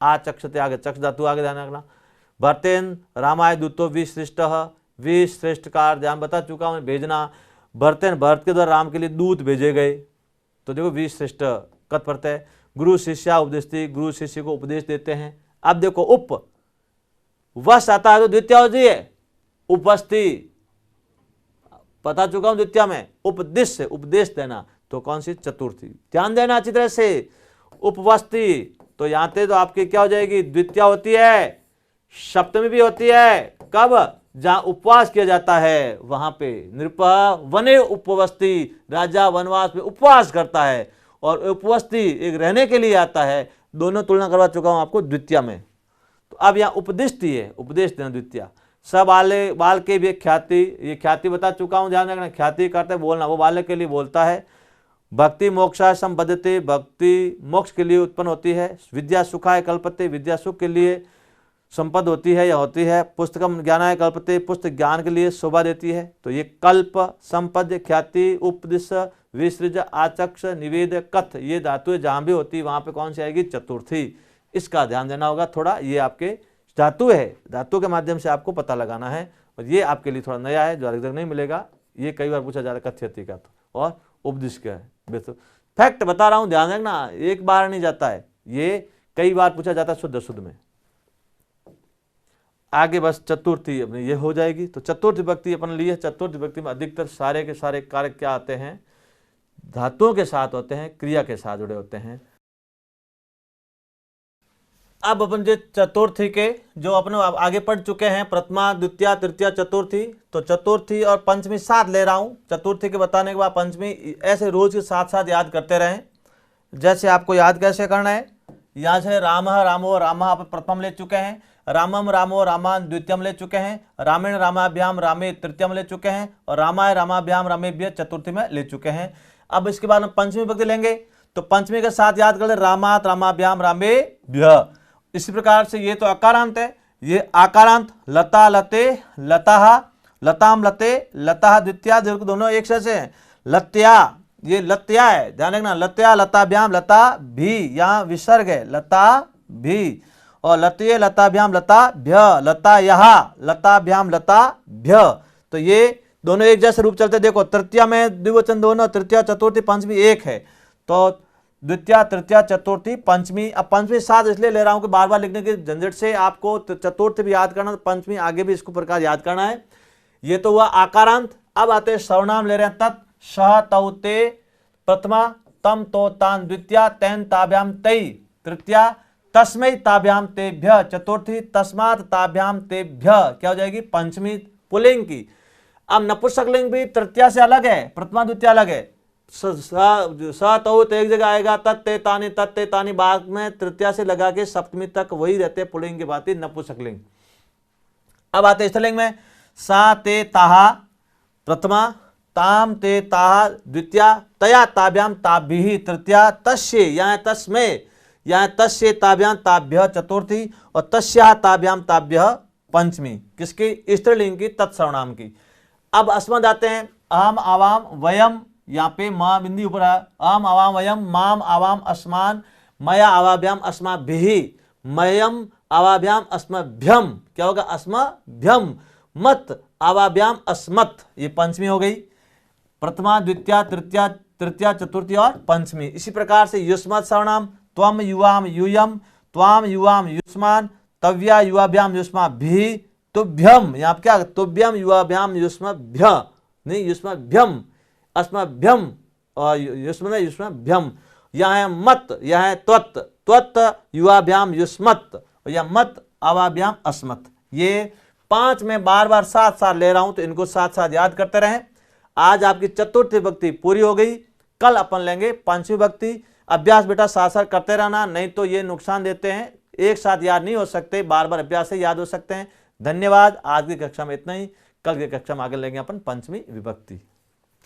[SPEAKER 1] आचक्षते आगे, चक्ष धातु आगे ध्यान रखना। भरतेन रामाय दूतो विश्रेष्ठ, विश्रेष्ठ का ध्यान बता चुका हूं, भेजना। भरतेन, भरत के द्वारा राम के लिए दूत भेजे गए, तो देखो विश्रेष्ठ कथ प्रत्यय। गुरु शिष्या उपदेशती, गुरु शिष्य को उपदेश देते हैं। अब देखो उप वश आता है तो द्वितीय होती है, उपस्थि बता चुका हूं द्वितीय में, उपदेश उपदेश देना, तो कौन सी, चतुर्थी। ध्यान देना अच्छी तरह से, उपवस्थी, तो यहां पे तो आपकी क्या हो जाएगी, द्वितीय होती है, सप्तमी भी होती है, कब, जहां उपवास किया जाता है वहां पे। नृप वने उपवस्थी, राजा वनवास में उपवास करता है, और उपवस्थी एक रहने के लिए आता है। दोनों तुलना करवा चुका हूं आपको द्वितीय में। तो अब यहाँ उपदिष्टि है, उपदेश देना द्वितीय। सब बाल के भी ख्याति, ये ख्याति बता चुका हूं, ध्यान रखना, ख्याति करते बोलना, वो बालक के लिए बोलता है। भक्ति मोक्षा संपद्यते, भक्ति मोक्ष के लिए उत्पन्न होती है। विद्या सुखाय कल्पते, विद्या सुख के लिए संपद होती है या होती है। पुस्तकम ज्ञानाय कल्पते, पुस्तक ज्ञान के लिए शोभा देती है। तो ये कल्प, संपद, ख्याति, उपदिश, विसृज, आचक्ष, निवेद, कथ, ये धातुएं जहां भी होती है वहां पे कौन सी आएगी, चतुर्थी। इसका ध्यान देना होगा थोड़ा, ये आपके धातु है, धातु के माध्यम से आपको पता लगाना है, और ये आपके लिए थोड़ा नया है, जो अलग नहीं मिलेगा। ये कई बार पूछा जा रहा है कथ्यति का, तो और उपदिश क्या है, फैक्ट बता रहा हूं, ध्यान रखना, एक बार नहीं जाता है, ये कई बार पूछा जाता है शुद्ध में। आगे बस चतुर्थी अपनी ये हो जाएगी। तो चतुर्थ विभक्ति अपन लिए, चतुर्थ विभक्ति में अधिकतर सारे के सारे कार्य क्या आते हैं, धातुओं के साथ होते हैं, क्रिया के साथ जुड़े होते हैं। अब अपन जो चतुर्थी के जो अपने आगे पढ़ चुके हैं, प्रथमा, द्वितीया, तृतीया, चतुर्थी, तो चतुर्थी और पंचमी साथ ले रहा हूं। चतुर्थी के बताने के बाद पंचमी ऐसे रोज के साथ साथ याद करते रहें। जैसे आपको याद कैसे करना है, यहाँ से राम रामो रामा आप प्रथम ले चुके हैं, रामम रामो रामान द्वितीयम ले चुके हैं, रामेण रामाभ्याम रामे तृतीयम ले चुके हैं, और रामाय रामाभ्याम रामेभ्य चतुर्थी में ले चुके हैं। अब इसके बाद हम पंचमी विभक्ति लेंगे, तो पंचमी के साथ याद कर ले रामात रामाभ्याम रामेभ्य। इसी प्रकार से ये तो अकारांत है, ये आकारांत लता लते लता, लताम लते लता, द्वितीया दीर्घ दोनों एक से हैं। लत्या, ये लत्या है, ध्यान रखना, लत्या लताभ्याम लता भी, यहाँ विसर्ग है लता भी, और लतिये लताभ्याम लता भ्य, लता यहा लताभ्याम लता भ्य, तो ये दोनों एक जैसे रूप चलते। देखो तृतीया में द्विवचन दोनों, तृतीया चतुर्थी पंचमी एक है, तो द्वितीया तृतीया चतुर्थी पंचमी। अब पंचमी साथ इसलिए ले रहा हूं कि बार बार लिखने की झंझट से आपको चतुर्थी भी याद करना, पंचमी आगे भी इसको प्रकार याद करना है। ये तो हुआ आकारांत। अब आते हैं सर्वनाम ले रहे हैं। तत् सह तौ ते प्रथमा, तम तो तान द्वितीया, तैन ताभ्याम तई तृतीया, तस्मै ताभ्याम तेभ्य चतुर्थी, तस्मात् ताभ्याम तेभ्य क्या हो जाएगी, पंचमी पुल्लिंग की। अब नपुंसकलिंग भी तृतीया से अलग है, प्रथमा द्वितीया अलग है। स तो एक जगह आएगा, तत्ते तानी बाद में तृतीया से लगा के सप्तमी तक वही रहते पुल्लिंग की बात, नपुंसकलिंग। अब आते स्त्रीलिंग में, सा ते ताहा प्रथमा, ताम ते ताहा द्वितीया, तया ताभ्याम ताभ्यः तृतीया, तस्य यहाँ तस्मै, यहाँ तस्य ताभ्याम ताभ्यः चतुर्थी, और तस्याः ताभ्याम ताभ्यः पंचमी। किसकी, स्त्रीलिंग की, तत्सर्वनाम की। अब अस्मद आते हैं। अहम आवाम वयम, यहाँ पे मां बिंदी ऊपर है, अहम आवाम वयम, माम आवाम अस्मान, मया आवाभ्याम अस्माभिः, मयम आवाभ्याम अस्मभ्यम क्या होगा, अस्मभ्यम, मत आवाभ्याम अस्मत्, ये पंचमी हो गई। प्रथमा द्वितीया तृतीया तृतीया चतुर्थी और पंचमी। इसी प्रकार से युष्मत् सर्वनाम, त्वम युवाम यूयम, त्वाम युवाम युष्मान, तव्या युवाभ्याम युष्माभिः, तुभ्यम, यहाँ क्या, तुभ्यम युवाभ्याम युष्मभ्य, नहीं युष्मभ्यम, अस्मभ्यम और युष्मभ्यम। यहाँ है मत, यहाँ है त्वत्, त्वत् युवाभ्याम युष्मत्, और यह मत आवाभ्याम अस्मत्। ये 5 में बार बार साथ साथ ले रहा हूं, तो इनको साथ साथ याद करते रहें। आज आपकी चतुर्थी विभक्ति पूरी हो गई, कल अपन लेंगे पंचमी विभक्ति। अभ्यास बेटा साथ साथ करते रहना, नहीं तो ये नुकसान देते हैं, एक साथ याद नहीं हो सकते, बार बार अभ्यास से याद हो सकते हैं। धन्यवाद। आज की कक्षा में इतना ही, कल की कक्षा में आगे लेंगे अपन पंचमी विभक्ति।